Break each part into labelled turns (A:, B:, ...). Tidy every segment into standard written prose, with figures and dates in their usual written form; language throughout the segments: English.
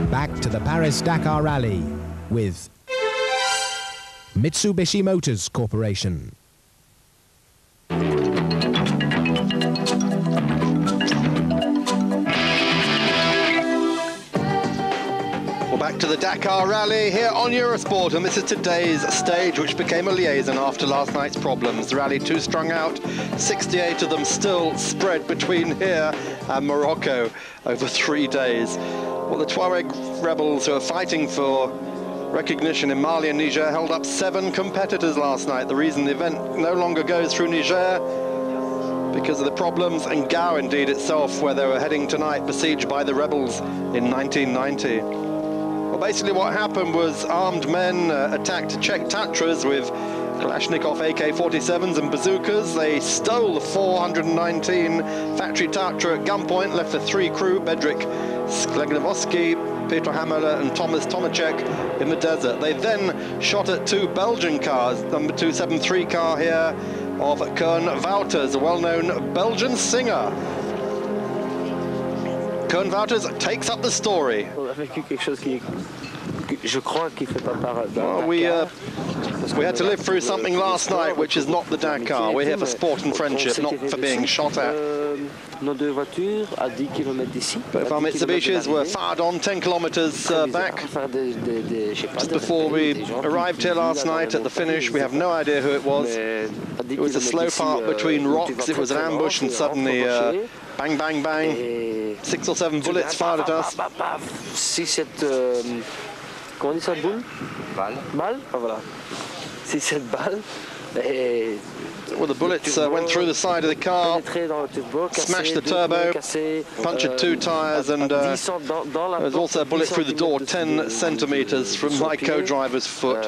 A: back to the Paris-Dakar Rally with Mitsubishi Motors Corporation.
B: Back to the Dakar Rally here on Eurosport, and this is today's stage, which became a liaison after last night's problems. The Rally 2 strung out, 68 of them still spread between here and Morocco over 3 days. Well, the Tuareg rebels who are fighting for recognition in Mali and Niger held up 7 competitors last night. The reason the event no longer goes through Niger because of the problems, and Gao indeed itself, where they were heading tonight, besieged by the rebels in 1990. Well, basically what happened was armed men attacked Czech Tatras with Kalashnikov AK-47s and bazookas. They stole the 419 factory Tatra at gunpoint, left the 3 crew, Bedřich Sklegnevosky, Petr Hameler and Thomas Tomacek, in the desert. They then shot at 2 Belgian cars, number 273 car here of Koen Wouters, a well-known Belgian singer. Koen Wouters takes up the story. Well, we had to live through something last night which is not the Dakar. We're here for sport and friendship, not for being shot at. Both our Mitsubishis were fired on 10 kilometers back. Just before we arrived here last night at the finish, we have no idea who it was. It was a slow part between rocks. It was an ambush, and suddenly bang, bang, bang. 6 or 7 bullets fired at us.
C: 6-7, comment on dit ça, boule? Balle? Ah, voilà. 6-7 balles.
B: Well, the bullets went through the side of the car, smashed the turbo, punctured 2 tyres, and there was also a bullet through the door, 10 centimetres from my co-driver's foot.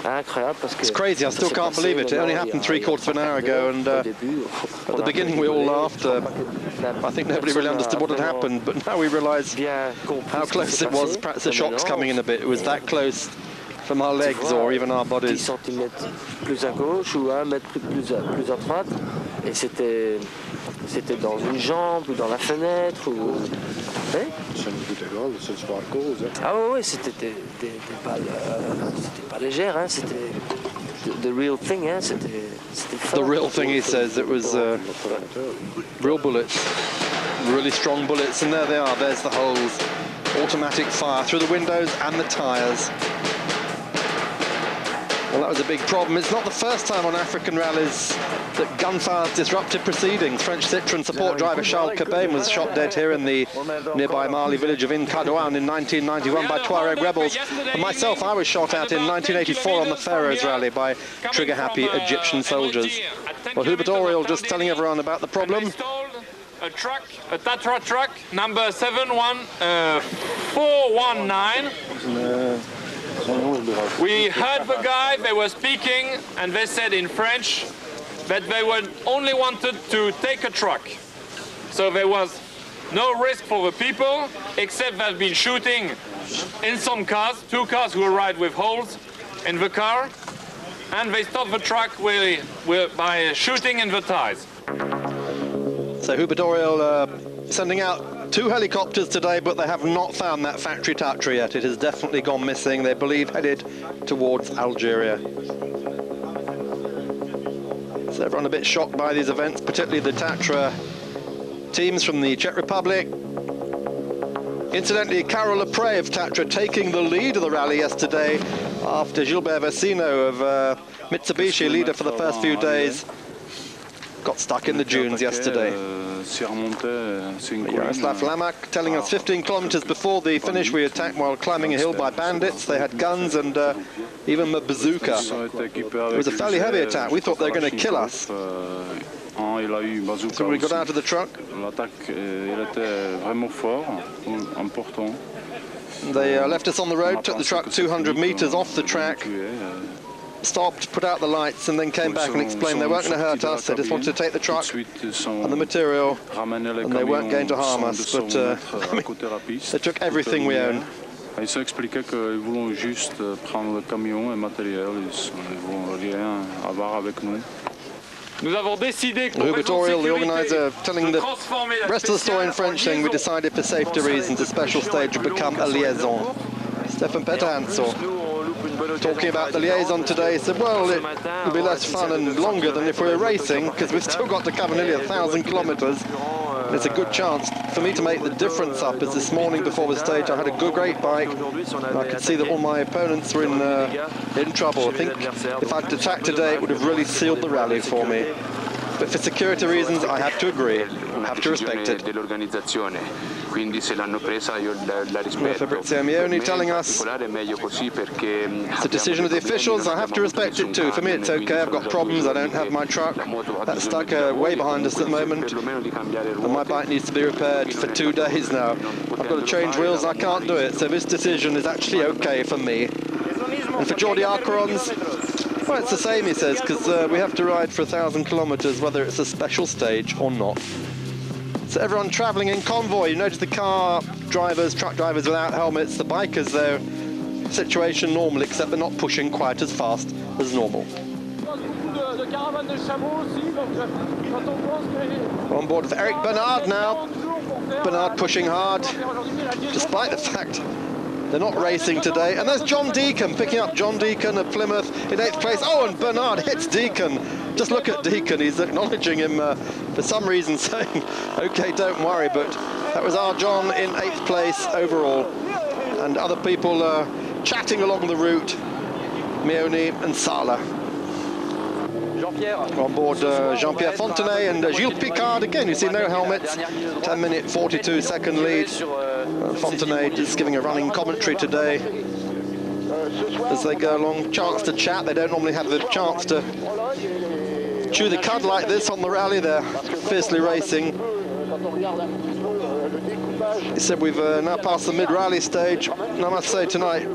B: It's crazy, I still can't believe it. It only happened 3/4 of an hour ago, and at the beginning we all laughed. I think nobody really understood what had happened, but now we realise how close it was. Perhaps the shock's coming in a bit. It was that close from our legs or even our bodies.
C: 10 cm plus à gauche ou 1 mètre plus à droite, et c'était dans une jambe ou dans la fenêtre ou... Ah oui, c'était des balles, c'était pas légère, hein, c'était the real thing, hein, c'était
B: The real thing, he says. It was real bullets, really strong bullets, and there they are. There's the holes. Automatic fire through the windows and the tyres. Well, that was a big problem. It's not the first time on African rallies that gunfire disrupted proceedings. French Citroën support driver Charles Cobain was shot dead here in the nearby Mali village of Nkadouane in 1991 by Tuareg rebels. And myself, I was shot at in 1984 on the Pharaohs rally by trigger-happy Egyptian soldiers. Well, Hubert Oriel just telling everyone about the problem.
D: A truck, a Tatra truck, number 71419. We heard the guy, they were speaking, and they said in French that they only wanted to take a truck. So there was no risk for the people, except they've been shooting in some cars, 2 cars who arrived with holes in the car, and they stopped the truck by shooting in the tires.
B: So Hubert Oriel sending out 2 helicopters today, but they have not found that factory Tatra yet. It has definitely gone missing. They believe headed towards Algeria. So everyone a bit shocked by these events, particularly the Tatra teams from the Czech Republic. Incidentally, Karol Lepre of Tatra taking the lead of the rally yesterday after Gilbert Vecino of Mitsubishi, leader for the first few days, got stuck in the dunes yesterday. Jaroslav Lamak telling us 15 kilometers before the finish we attacked while climbing a hill by bandits. They had guns and even a bazooka. It was a fairly heavy attack. We thought they were going to kill us. So we got out of the truck. They left us on the road, took the truck 200 meters off the track, stopped, put out the lights, and then came back and explained they weren't going to hurt us. They just wanted to take the truck and the material, and they weren't going to harm us. But they took everything we own.
E: Ils expliquaient qu'ils voulaient juste prendre le camion et matériel, ils ne voulaient rien avoir avec nous.
B: Hubertorial, the organiser, telling the rest of the story in French, saying we decided for safety reasons a special stage would become a liaison. Stefan Peterhansel, talking about the liaison today, said, well, it will be less fun and longer than if we were racing, because we've still got to cover nearly 1,000 kilometres. It's a good chance for me to make the difference up, as this morning before the stage I had a great bike, and I could see that all my opponents were in trouble. I think if I'd attacked today, it would have really sealed the rally for me. But for security reasons, I have to agree, I have to respect it. Fabrizio Mioni telling us it's a decision of the officials, I have to respect it too. For me it's okay, I've got problems, I don't have my truck. That's stuck way behind us at the moment. And my bike needs to be repaired for 2 days now. I've got to change wheels, I can't do it. So this decision is actually okay for me. And for Jordi Alcaron's, well, it's the same, he says, because we have to ride for 1,000 kilometres, whether it's a special stage or not. So everyone travelling in convoy, you notice the car drivers, truck drivers without helmets, the bikers, their situation normal, except they're not pushing quite as fast as normal. On board with Eric Bernard now. Bernard pushing hard, despite the fact they're not racing today. And there's John Deacon, picking up John Deacon at Plymouth in 8th place. Oh, and Bernard hits Deacon. Just look at Deacon, he's acknowledging him for some reason, saying, okay, don't worry, but that was our John in 8th place overall. And other people chatting along the route, Mioni and Sala. On board Jean-Pierre Fontenay and Gilles Picard again, you see no helmets, 10-minute 42-second lead. Fontenay just giving a running commentary today as they go along, chance to chat. They don't normally have the chance to chew the cud like this on the rally. They're fiercely racing. He said we've now passed the mid-rally stage, and I must say tonight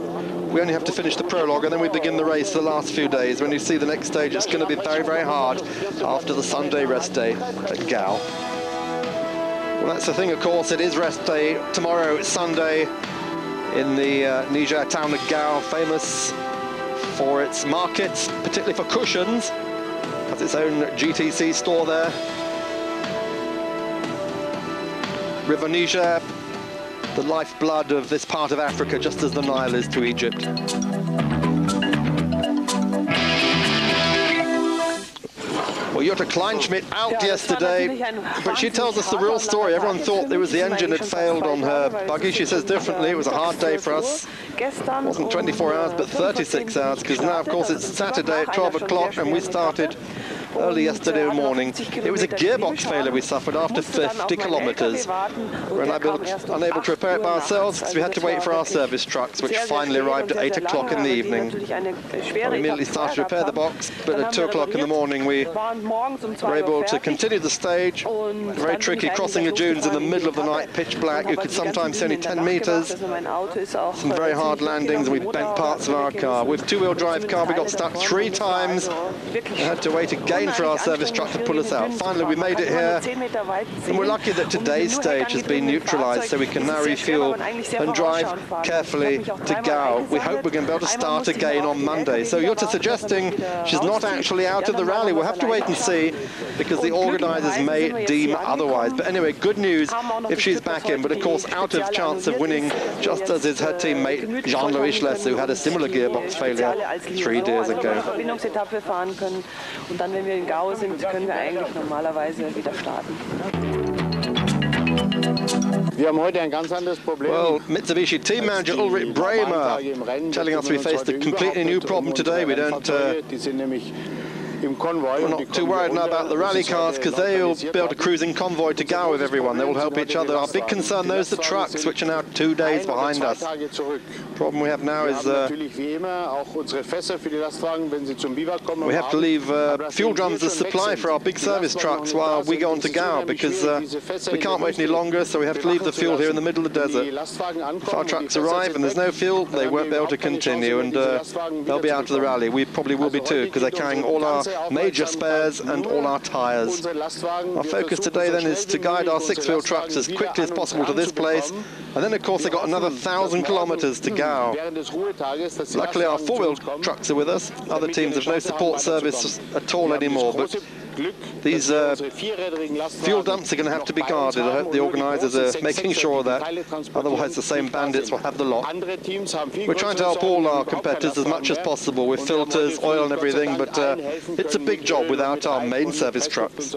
B: we only have to finish the prologue and then we begin the race the last few days. When you see the next stage, it's going to be very, very hard after the Sunday rest day at Gao. Well, that's the thing, of course, it is rest day tomorrow. It's Sunday in the Niger town of Gao, famous for its markets, particularly for cushions. Has its own GTC store there. River Niger, the lifeblood of this part of Africa, just as the Nile is to Egypt. Well, Jutta Kleinschmidt out yesterday, but she tells us the real story. Everyone thought it was the engine had failed on her buggy. She says differently. It was a hard day for us. It wasn't 24 hours, but 36 hours, because now, of course, it's Saturday at 12 o'clock, and we started early yesterday morning. It was a gearbox failure we suffered after 50 kilometres. We're unable to repair it by ourselves because we had to wait for our service trucks, which finally arrived at 8 o'clock in the evening. We immediately started to repair the box, but at 2 o'clock in the morning we were able to continue the stage. Very tricky, crossing the dunes in the middle of the night, pitch black. You could sometimes see only 10 metres. Some very hard landings, and we bent parts of our car. With two-wheel drive car, we got stuck 3 times. We had to wait again for our service truck to pull us out. Finally, we made it here, and we're lucky that today's stage has been neutralised, so we can now refuel and drive carefully to Gao. We hope we're going to be able to start again on Monday. So Jutta suggesting she's not actually out of the rally. We'll have to wait and see, because the organisers may deem otherwise. But anyway, good news if she's back in, but of course out of chance of winning, just as is her teammate Jean-Louis Schless, who had a similar gearbox failure 3 days ago.
F: Gao sind, können wir eigentlich normalerweise wieder starten.
B: Well, Mitsubishi team manager Ulrich Bremer telling us we faced a completely new problem today. We don't we're not too worried now about the rally cars, because they'll be able to cruise in convoy to Gao with everyone. They will help each other. Our big concern, those are the trucks, which are now 2 days behind us. The problem we have now is we have to leave fuel drums as supply for our big service trucks while we go on to Gao, because we can't wait any longer, so we have to leave the fuel here in the middle of the desert. If our trucks arrive and there's no fuel, they won't be able to continue, and they'll be out of the rally. We probably will be too, because they're carrying all our major spares and all our tyres. Our focus today then is to guide our 6-wheel trucks as quickly as possible to this place, and then of course they've got another 1,000 kilometres to Gao. Luckily our 4-wheel trucks are with us. Other teams have no support service at all anymore, but these fuel dumps are going to have to be guarded. I hope the organisers are making sure of that, otherwise the same bandits will have the lot. We're trying to help all our competitors as much as possible with filters, oil and everything, but it's a big job without our main service trucks.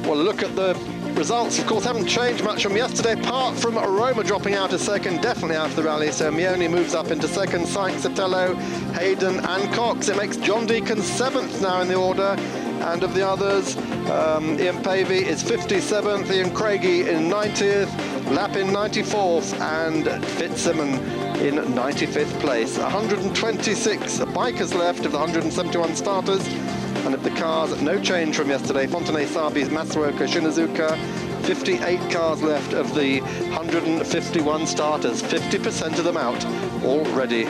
B: Well, look at the results, of course, haven't changed much from yesterday, apart from Roma dropping out a second, definitely out of the rally. So Mione moves up into second, Sykes, Sotelo, Hayden and Cox. It makes John Deacon 7th now in the order. And of the others, Ian Pavey is 57th, Ian Craigie in 90th, Lappin 94th, and Fitzsimmons in 95th place. 126 bikers left of the 171 starters. And of the cars, no change from yesterday. Fontenay, Sabi, Matsuoka, Shinazuka. 58 cars left of the 151 starters. 50% of them out already.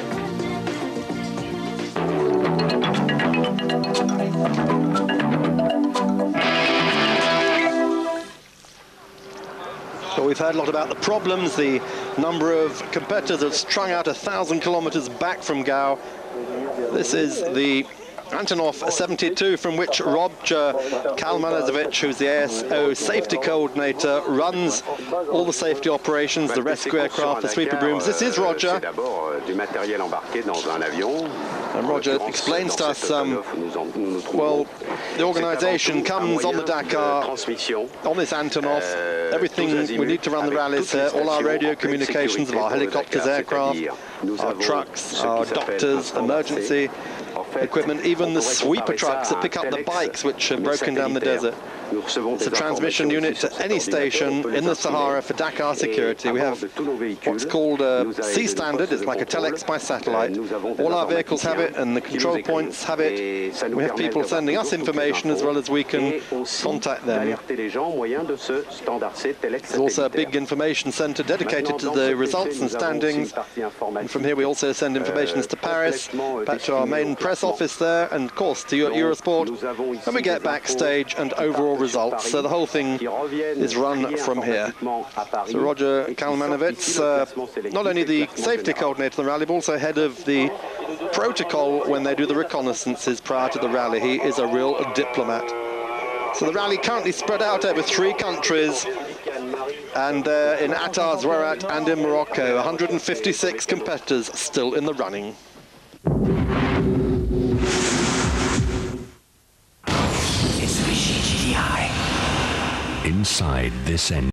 B: So we've heard a lot about the problems. The number of competitors have strung out 1,000 kilometers back from Gao. This is the Antonov 72, from which Roger Kalmanovic, who's the ASO safety coordinator, runs all the safety operations, the rescue aircraft, the sweeper brooms. This is Roger. And Roger explains to us, well, the organisation comes on the Dakar, on this Antonov, everything we need to run the rallies here, all our radio communications of our helicopters, aircraft, our trucks, our doctors, emergency equipment, even the sweeper trucks that pick up the bikes which have broken down the desert. It's a transmission unit to any station in the Sahara for Dakar security. We have what's called a C standard. It's like a telex by satellite. All our vehicles have it and the control points have it. We have people sending us information as well as we can contact them. There's also a big information centre dedicated to the results and standings. And from here we also send information to Paris, back to our main press office there, and of course to Eurosport. And we get backstage and overall results. So the whole thing is run from here. So Roger Kalmanovic, not only the safety coordinator of the rally, but also head of the protocol when they do the reconnaissances prior to the rally. He is a real diplomat. So the rally currently spread out over 3 countries, and in Attar, Zwarat and in Morocco, 156 competitors still in the running.
G: Inside this engine.